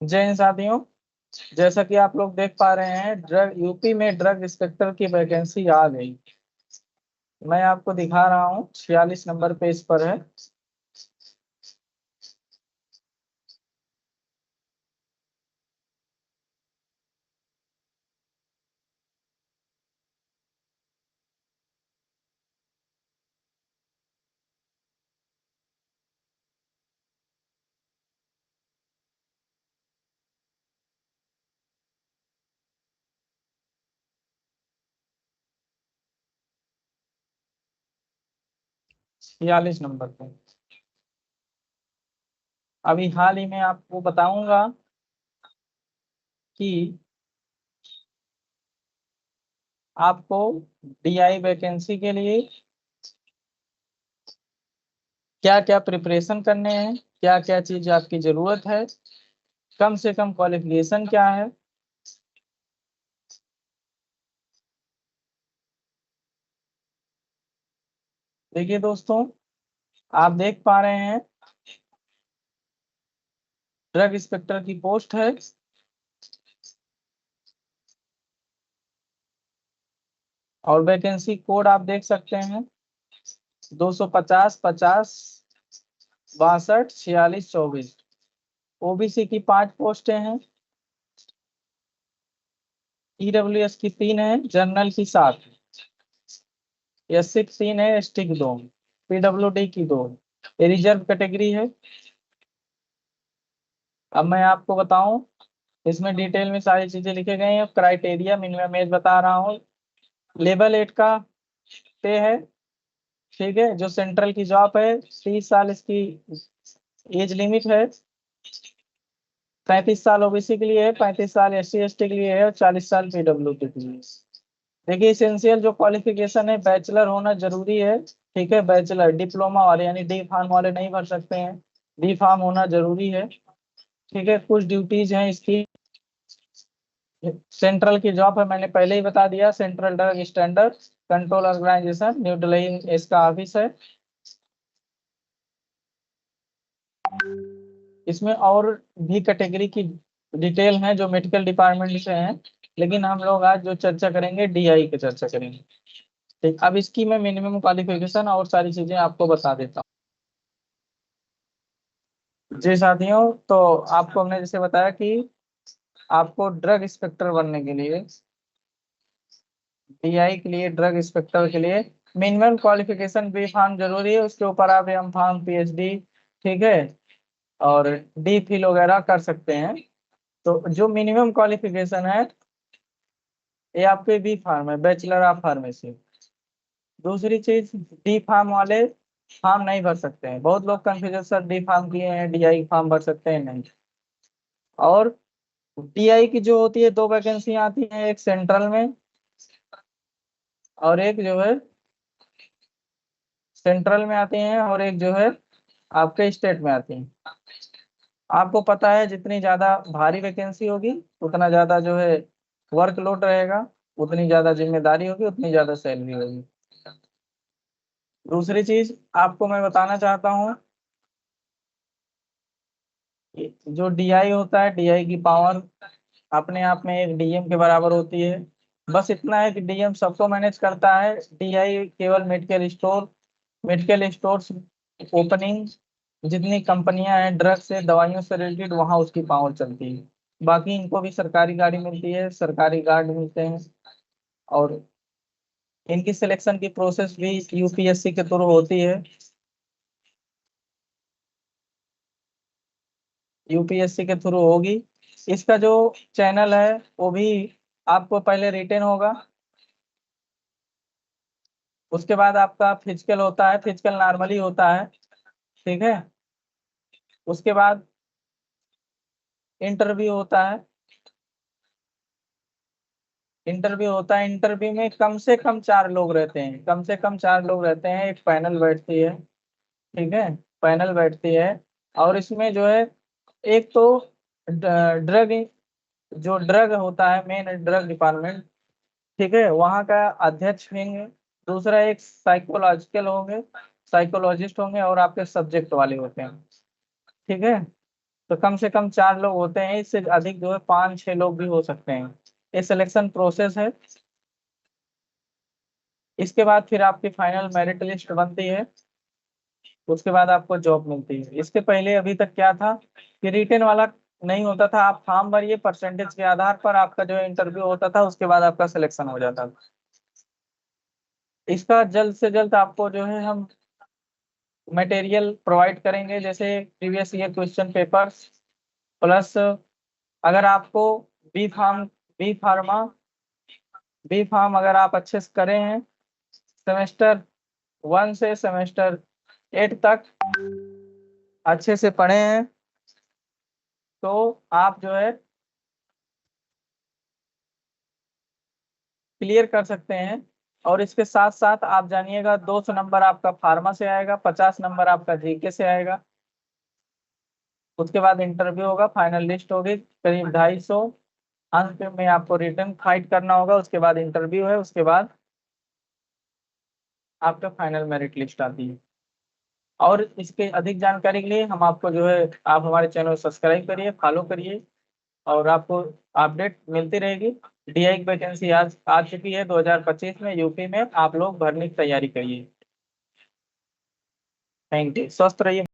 जय हिंद साथियों। जैसा कि आप लोग देख पा रहे हैं, ड्रग यूपी में ड्रग इंस्पेक्टर की वैकेंसी आ गई। मैं आपको दिखा रहा हूँ, 46 नंबर पेज पर है। 46 नंबर पे अभी हाल ही में आपको बताऊंगा कि आपको डीआई वैकेंसी के लिए क्या क्या प्रिपरेशन करने हैं, क्या क्या चीज आपकी जरूरत है, कम से कम क्वालिफिकेशन क्या है। देखिए दोस्तों, आप देख पा रहे हैं, ड्रग इंस्पेक्टर की पोस्ट है और वैकेंसी कोड आप देख सकते हैं, 250 50 62 46 44। ओबीसी की 5 पोस्टें हैं, ईडब्ल्यूएस की 3 है, जनरल की 7, एससी की 3 है, एसटी की 2, पीडब्ल्यूडी की 2। ये रिजर्व कैटेगरी है। अब मैं आपको बताऊं, इसमें डिटेल में सारी चीजें लिखे गए हैं। क्राइटेरिया मिनिमम एज बता रहा हूँ। लेवल 8 का पे है, ठीक है। जो सेंट्रल की जॉब है, 30 साल इसकी एज लिमिट है। 35 साल ओबीसी के लिए है, 35 साल एससी एसटी के लिए है और 40 साल पीडब्ल्यूडी के लिए है। देखिए, इसेंशियल जो क्वालिफिकेशन है, बैचलर होना जरूरी है, ठीक है। बैचलर, डिप्लोमा वाले यानी डी फार्म वाले नहीं भर सकते हैं, डी फार्म होना जरूरी है, ठीक है। कुछ ड्यूटीज हैं इसकी। सेंट्रल की जॉब है, मैंने पहले ही बता दिया, central drug standard control organisation, new Delhi इसका ऑफिस है। इसमें और भी कैटेगरी की डिटेल है जो मेडिकल डिपार्टमेंट से हैं, लेकिन हम लोग आज जो चर्चा करेंगे, डीआई की चर्चा करेंगे। ठीक, अब इसकी मैं मिनिमम क्वालिफिकेशन और सारी चीजें आपको बता देता हूँ। जी साथियों, तो आपको हमने जैसे बताया कि आपको ड्रग इंस्पेक्टर बनने के लिए, डीआई के लिए, ड्रग इंस्पेक्टर के लिए मिनिमम क्वालिफिकेशन बी फार्म जरूरी है। उसके ऊपर आप एम फार्म, पीएचडी, ठीक है, और डी फिल वगैरह कर सकते हैं। तो जो मिनिमम क्वालिफिकेशन है, ये आपके बी फार्म है, बैचलर ऑफ फार्मेसी। दूसरी चीज, डी फार्म वाले फार्म नहीं भर सकते हैं। बहुत लोग कंफ्यूजन, सर डी फार्म किए हैं, डीआई फार्म भर सकते हैं, नहीं। और डीआई की जो होती है, 2 वैकेंसी आती हैं, एक सेंट्रल में और एक जो है, सेंट्रल में आती हैं और एक जो है आपके स्टेट में आती हैं। आपको पता है, जितनी ज्यादा भारी वैकेंसी होगी, उतना ज्यादा जो है वर्कलोड रहेगा, उतनी ज्यादा जिम्मेदारी होगी, उतनी ज्यादा सैलरी होगी। दूसरी चीज आपको मैं बताना चाहता हूँ, कि जो डीआई होता है, डीआई की पावर अपने आप में एक डीएम के बराबर होती है। बस इतना है कि डीएम सबको मैनेज करता है, डीआई केवल मेडिकल स्टोर्स ओपनिंग, जितनी कंपनियां हैं ड्रग से, दवाइयों से रिलेटेड, वहां उसकी पावर चलती है। बाकी इनको भी सरकारी गाड़ी मिलती है, सरकारी गार्ड मिलते हैं। और इनकी सिलेक्शन की प्रोसेस भी यूपीएससी के थ्रू होती है। यूपीएससी के थ्रू होगी। इसका जो चैनल है, वो भी आपको पहले रिटेन होगा, उसके बाद आपका फिजिकल होता है, फिजिकल नॉर्मली होता है, ठीक है। उसके बाद इंटरव्यू होता है। इंटरव्यू में कम से कम 4 लोग रहते हैं, कम से कम 4 लोग रहते हैं, एक पैनल बैठती है, ठीक है। पैनल बैठती है। और इसमें जो है, एक तो ड्रग, जो ड्रग होता है, मेन ड्रग डिपार्टमेंट, ठीक है, वहाँ का अध्यक्ष होंगे। दूसरा एक साइकोलॉजिस्ट होंगे और आपके सब्जेक्ट वाले होते हैं, ठीक है। तो कम से कम 4 लोग होते हैं, इससे अधिक जो है 5-6 लोग भी हो सकते हैं। ये सिलेक्शन प्रोसेस है। इसके बाद फिर आपकी फाइनल मेरिट लिस्ट बनती है, उसके बाद आपको जॉब मिलती है। इसके पहले अभी तक क्या था कि रिटेन वाला नहीं होता था, आप फॉर्म भरिए, परसेंटेज के आधार पर आपका जो इंटरव्यू होता था, उसके बाद आपका सिलेक्शन हो जाता था। इसका जल्द से जल्द आपको जो है हम मटेरियल प्रोवाइड करेंगे, जैसे previous year question papers, plus अगर आपको B pharm B pharma B pharm अगर आप अच्छे से करे हैं, सेमेस्टर 1 से सेमेस्टर 8 तक अच्छे से पढ़े हैं, तो आप जो है क्लियर कर सकते हैं। और इसके साथ साथ आप जानिएगा 200 नंबर आपका फार्मा से आएगा, 50 नंबर आपका जीके से आएगा। उसके बाद इंटरव्यू होगा, फाइनल लिस्ट होगी, करीब 250। अंत में आपको रिटर्न फाइट करना होगा, उसके बाद इंटरव्यू है, उसके बाद आपका फाइनल मेरिट लिस्ट आती है। और इसके अधिक जानकारी के लिए हम आपको जो है, आप हमारे चैनल को सब्सक्राइब करिए, फॉलो करिए, और आपको अपडेट मिलती रहेगी। डीआई की वैकेंसी आज आ चुकी है 2025 में यूपी में, आप लोग भरने की तैयारी करिए। थैंक यू, स्वस्थ रहिए।